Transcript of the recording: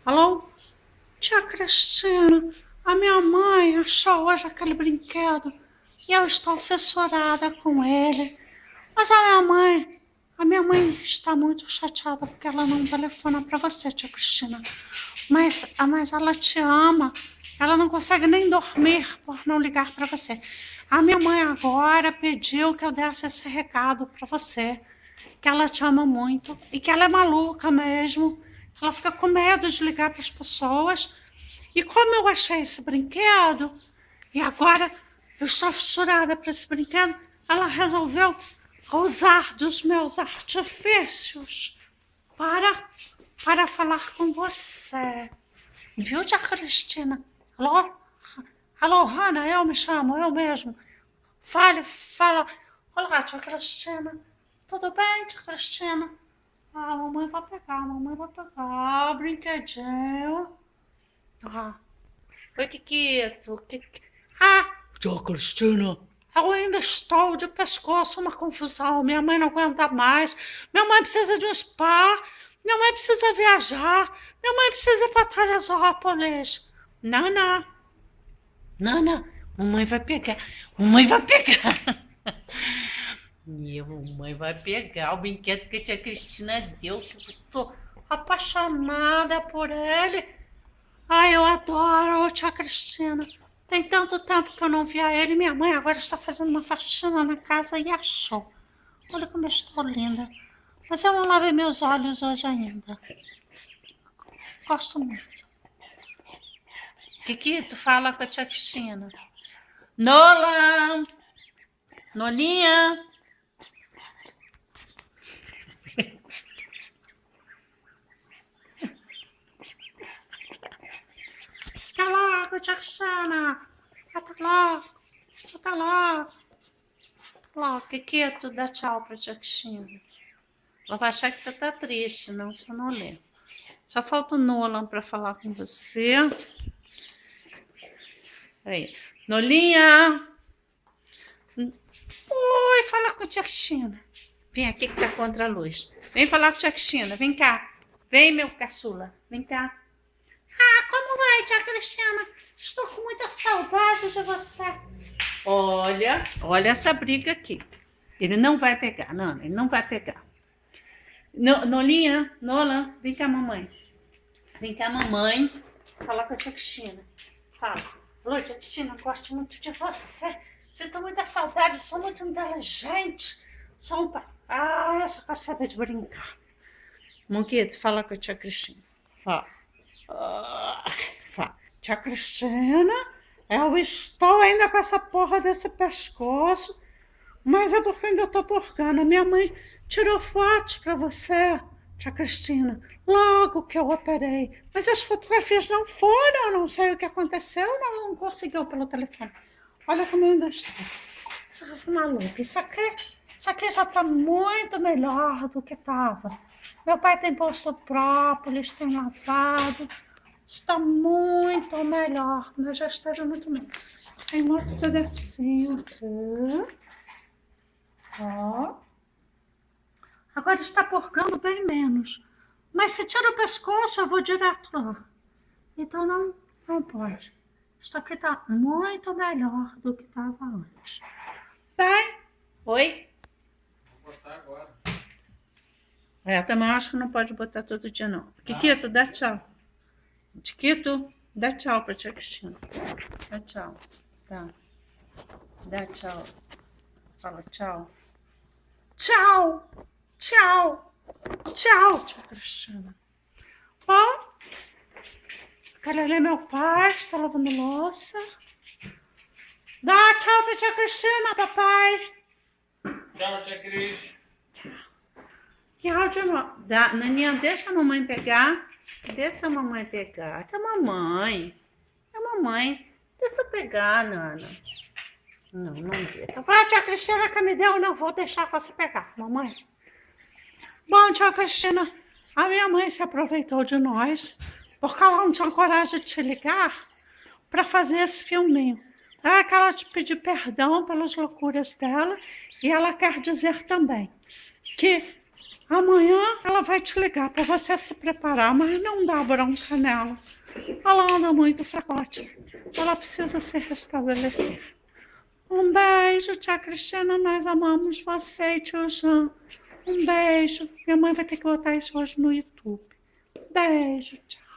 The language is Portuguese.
Alô? Tia Cristina, a minha mãe achou hoje aquele brinquedo e eu estou fissurada com ele. Mas a minha mãe está muito chateada porque ela não telefona para você, tia Cristina. Mas ela te ama. Ela não consegue nem dormir por não ligar para você. A minha mãe agora pediu que eu desse esse recado para você, que ela te ama muito e que ela é maluca mesmo. Ela fica com medo de ligar para as pessoas. E como eu achei esse brinquedo, e agora eu estou fissurada para esse brinquedo, ela resolveu usar dos meus artifícios para falar com você. Viu, tia Cristina? Alô? Alô, Hanna, eu me chamo, eu mesmo. Fala. Olá, tia Cristina. Tudo bem, tia Cristina? Ah, a mamãe vai pegar o brinquedinho. Ah, oi, Kikito. Ah, tia Cristina, eu ainda estou de pescoço, uma confusão. Minha mãe não aguenta mais. Minha mãe precisa de um spa. Minha mãe precisa viajar. Minha mãe precisa ir para Teresópolis. Nana, Nana, mamãe vai pegar. Mamãe vai pegar. E a mamãe vai pegar o brinquedo que a tia Cristina deu. Que eu tô apaixonada por ele. Ai, eu adoro a tia Cristina. Tem tanto tempo que eu não via ele. Minha mãe agora está fazendo uma faxina na casa e achou. Olha como eu estou linda. Mas eu não lavei meus olhos hoje ainda. Gosto muito. Kikito, fala com a tia Cristina. Nolan! Nolinha! Tá logo, tia Cristina! Tá logo! Logo, Kikito, dá tchau pra tia Cristina. Ela vai achar que você tá triste, não, só não lê. Só falta o Nolan para falar com você. Aí. Nolinha! Oi, fala com a tia Cristina. Vem aqui que tá contra a luz. Vem falar com a tia Cristina, vem cá. Vem, meu caçula, vem cá. Ah, como vai, tia Cristina? Estou com muita saudade de você. Olha essa briga aqui. Ele não vai pegar, não, ele não vai pegar. Nolinha, Nolan, vem cá, mamãe. Vem cá, mamãe. Falar com a tia Cristina. Fala. Alô, tia Cristina, gosto muito de você. Sinto muita saudade, sou muito inteligente. Sou um... Ah, eu só quero saber de brincar. Monquito, fala com a tia Cristina. Fala. Fala. Tia Cristina, eu estou ainda com essa porra desse pescoço, mas é porque ainda tô porcando. Minha mãe tirou fotos pra você, tia Cristina, logo que eu operei. Mas as fotografias não foram, não sei o que aconteceu, não conseguiu pelo telefone. Olha como eu ainda estou. Isso é maluca. Isso aqui já tá muito melhor do que tava. Meu pai tem posto própolis, tem lavado. Está muito melhor, mas já esteve muito melhor. Tem um outro pedacinho aqui. Ó. Agora está porcando bem menos. Mas se tira o pescoço, eu vou direto lá. Então não pode. Isso aqui está muito melhor do que estava antes. Bem, oi? Vou botar agora. Também acho que não pode botar todo dia, não. Kikito, dá tchau. Kikito, dá tchau pra tia Cristina. Dá tchau. Tá. Dá tchau. Fala tchau. Tchau! Tchau! Tchau, tia Cristina. Bom, quero ler meu pai, está lavando louça. Dá tchau pra tia Cristina, papai. Tchau, tia Cris. E áudio não. Naninha, deixa a mamãe pegar. Deixa a mamãe pegar. É a mamãe. É a mamãe. Deixa eu pegar, Nana. Não deixa. Vai, tia Cristina, que me deu, não vou deixar você pegar, mamãe. Bom, tia Cristina, a minha mãe se aproveitou de nós, porque ela não tinha coragem de te ligar para fazer esse filminho. É que ela te pediu perdão pelas loucuras dela e ela quer dizer também que Amanhã ela vai te ligar para você se preparar, mas não dá bronca nela. Ela anda muito fracote. Ela precisa se restabelecer. Um beijo, tia Cristina. Nós amamos você e tio Jean. Um beijo. Minha mãe vai ter que botar isso hoje no YouTube. Beijo, tchau.